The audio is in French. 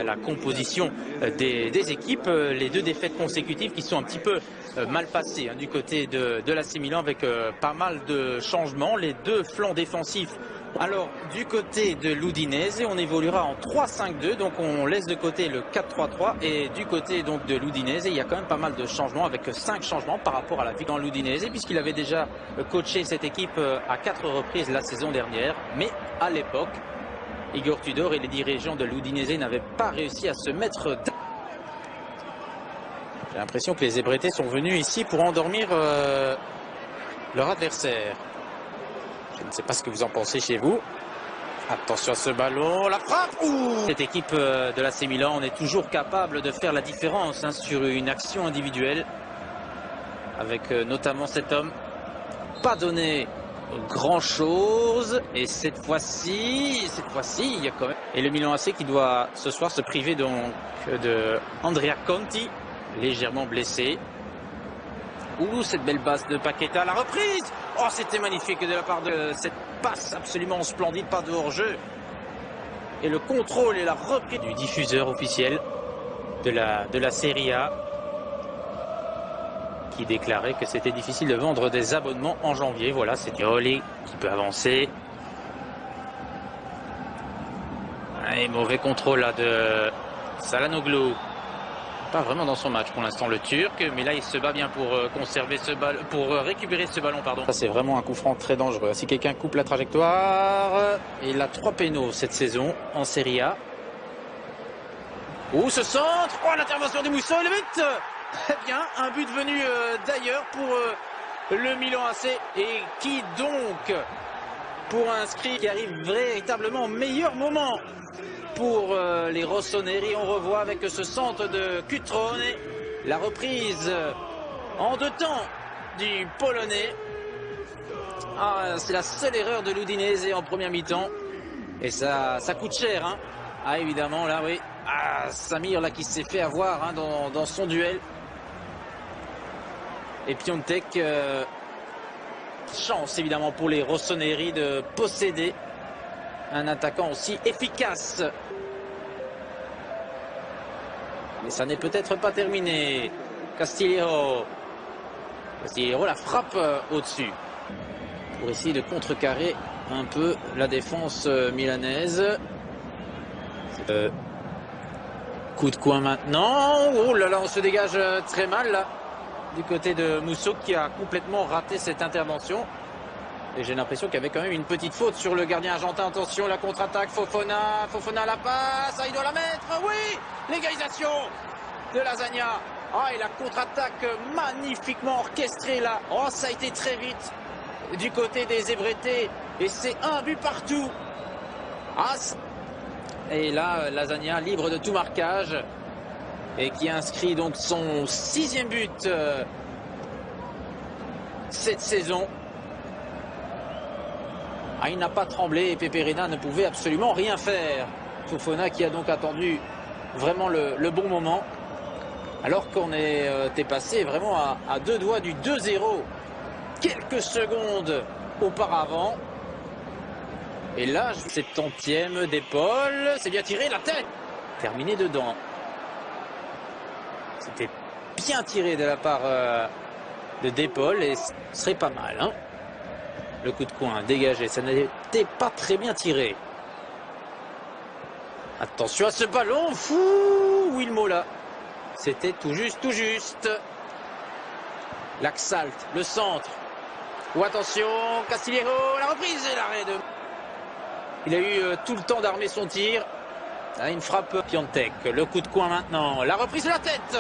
La composition des équipes, les deux défaites consécutives qui sont un petit peu mal passées du côté de l'AC Milan avec pas mal de changements, les deux flancs défensifs. Alors du côté de l'Udinese, on évoluera en 3-5-2, donc on laisse de côté le 4-3-3 et du côté donc de l'Udinese, il y a quand même pas mal de changements avec 5 changements par rapport à la victoire dans l'Udinese puisqu'il avait déjà coaché cette équipe à 4 reprises la saison dernière, mais à l'époque Igor Tudor et les dirigeants de l'Udinese n'avaient pas réussi à se mettre. J'ai l'impression que les Ébrétais sont venus ici pour endormir leur adversaire. Je ne sais pas ce que vous en pensez chez vous. Attention à ce ballon, la frappe. Cette équipe de l'AC Milan, on est toujours capable de faire la différence sur une action individuelle. Avec notamment cet homme. Pas donné grand chose, et cette fois-ci, il y a quand même. Et le Milan AC qui doit ce soir se priver donc de Andrea Conti, légèrement blessé. Cette belle passe de Paqueta, la reprise. Oh, c'était magnifique de la part de cette passe absolument splendide, pas de hors-jeu. Et le contrôle et la reprise du diffuseur officiel de la Serie A, qui déclarait que c'était difficile de vendre des abonnements en janvier. Voilà, c'est Oli qui peut avancer. Et mauvais contrôle là de Çalhanoğlu. Pas vraiment dans son match pour l'instant le Turc, mais là il se bat bien pour conserver ce ballon, pour récupérer ce ballon, pardon. Ça c'est vraiment un coup franc très dangereux. Si quelqu'un coupe la trajectoire, il a 3 pénaux cette saison en Serie A. Ce centre, l'intervention de Musso, le but. Eh bien, un but venu d'ailleurs pour le Milan AC, et qui donc, pour inscrire, qui arrive véritablement au meilleur moment pour les Rossoneri. On revoit avec ce centre de Cutrone, la reprise en 2 temps du Polonais. C'est la seule erreur de l'Udinese en première mi-temps, et ça coûte cher. Évidemment, là, oui. Samir là qui s'est fait avoir dans son duel. Et Piontek, chance évidemment pour les Rossoneri de posséder un attaquant aussi efficace. Mais ça n'est peut-être pas terminé. Castillejo, la frappe au-dessus pour essayer de contrecarrer un peu la défense milanaise. Coup de coin maintenant. Oh là là, on se dégage très mal là, du côté de Musso qui a complètement raté cette intervention. Et j'ai l'impression qu'il y avait quand même une petite faute sur le gardien argentin. Attention, la contre-attaque, Fofana la passe, il doit la mettre, oui. L'égalisation de Lasagna. Et la contre-attaque magnifiquement orchestrée là. Ça a été très vite du côté des Ébrétés, et c'est un but partout. Et là, Lasagna libre de tout marquage, et qui inscrit donc son 6e but cette saison. Il n'a pas tremblé, et Peperina ne pouvait absolument rien faire. Fofana qui a donc attendu vraiment le bon moment, alors qu'on était passé vraiment à 2 doigts du 2-0 quelques secondes auparavant. Et là, 70e d'épaule, c'est bien tiré, la tête terminé dedans. C'était bien tiré de la part de d'épaule, et ce serait pas mal. Le coup de coin dégagé, ça n'était pas très bien tiré. Attention à ce ballon, Wilmo là. C'était tout juste. Laxalt, le centre. Attention, Castillejo, la reprise et l'arrêt de... Il a eu tout le temps d'armer son tir. Une frappe Piontek, le coup de coin maintenant, la reprise de la tête.